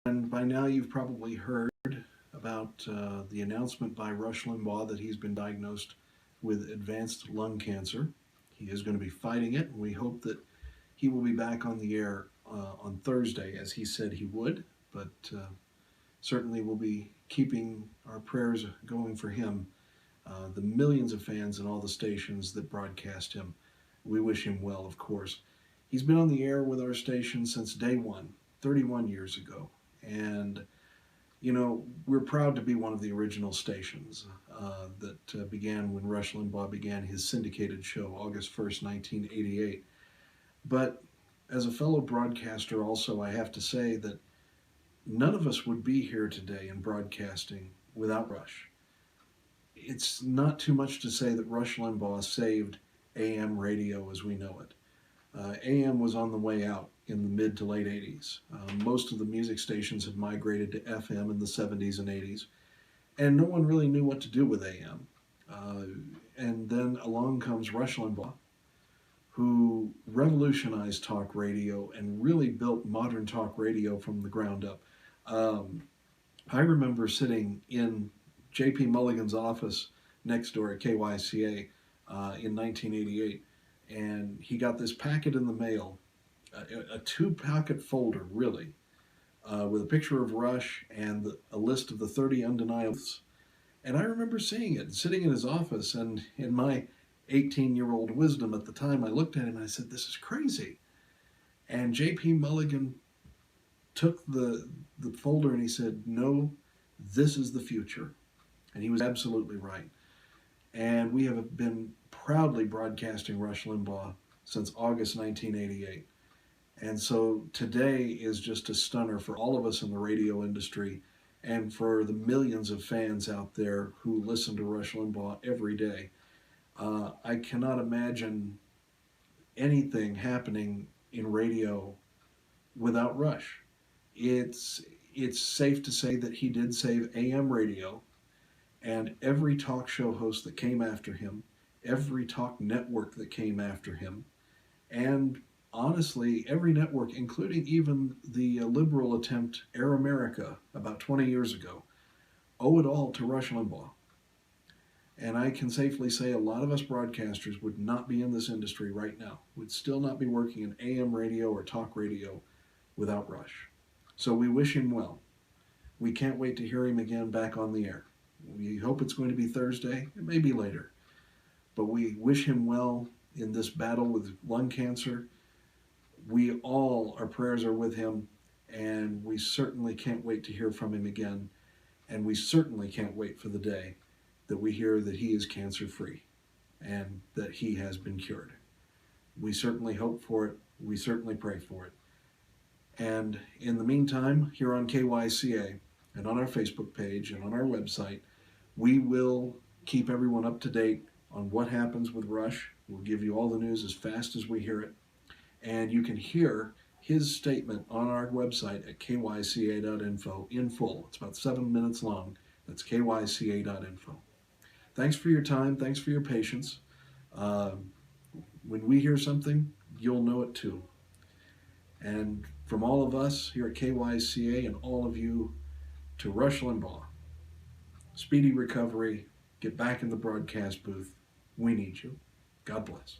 And by now you've probably heard about the announcement by Rush Limbaugh that he's been diagnosed with advanced lung cancer. He is going to be fighting it, and we hope that he will be back on the air on Thursday, as he said he would, but certainly we'll be keeping our prayers going for him. The millions of fans and all the stations that broadcast him, we wish him well, of course. He's been on the air with our station since day one, 31 years ago. And, you know, we're proud to be one of the original stations that began when Rush Limbaugh began his syndicated show, August 1st, 1988. But as a fellow broadcaster also, I have to say that none of us would be here today in broadcasting without Rush. It's not too much to say that Rush Limbaugh saved AM radio as we know it. AM was on the way out in the mid to late 80s. Most of the music stations had migrated to FM in the 70s and 80s, and no one really knew what to do with AM. And then along comes Rush Limbaugh, who revolutionized talk radio and really built modern talk radio from the ground up. I remember sitting in J.P. Mulligan's office next door at KYCA in 1988, and he got this packet in the mail, a two-packet folder, really, with a picture of Rush and a list of the 30 undeniables. And I remember seeing it, sitting in his office, and in my 18-year-old wisdom at the time, I looked at him and I said, "This is crazy." And J.P. Mulligan took the folder and he said, "No, this is the future." And he was absolutely right. And we have been proudly broadcasting Rush Limbaugh since August 1988. And so today is just a stunner for all of us in the radio industry and for the millions of fans out there who listen to Rush Limbaugh every day. I cannot imagine anything happening in radio without Rush. It's safe to say that he did save AM radio, and every talk show host that came after him, every talk network that came after him, and honestly, every network, including even the liberal attempt, Air America, about 20 years ago, owe it all to Rush Limbaugh. And I can safely say a lot of us broadcasters would not be in this industry right now, would still not be working in AM radio or talk radio without Rush. So we wish him well. We can't wait to hear him again back on the air. We hope it's going to be Thursday. It may be later. But we wish him well in this battle with lung cancer. Our prayers are with him, and we certainly can't wait to hear from him again. And we certainly can't wait for the day that we hear that he is cancer-free and that he has been cured. We certainly hope for it. We certainly pray for it. And in the meantime, here on KYCA and on our Facebook page and on our website, we will keep everyone up to date on what happens with Rush. We'll give you all the news as fast as we hear it. And you can hear his statement on our website at kyca.info in full. It's about 7 minutes long. That's kyca.info. Thanks for your time. Thanks for your patience. When we hear something, you'll know it too. And from all of us here at KYCA and all of you to Rush Limbaugh, speedy recovery. Get back in the broadcast booth. We need you. God bless.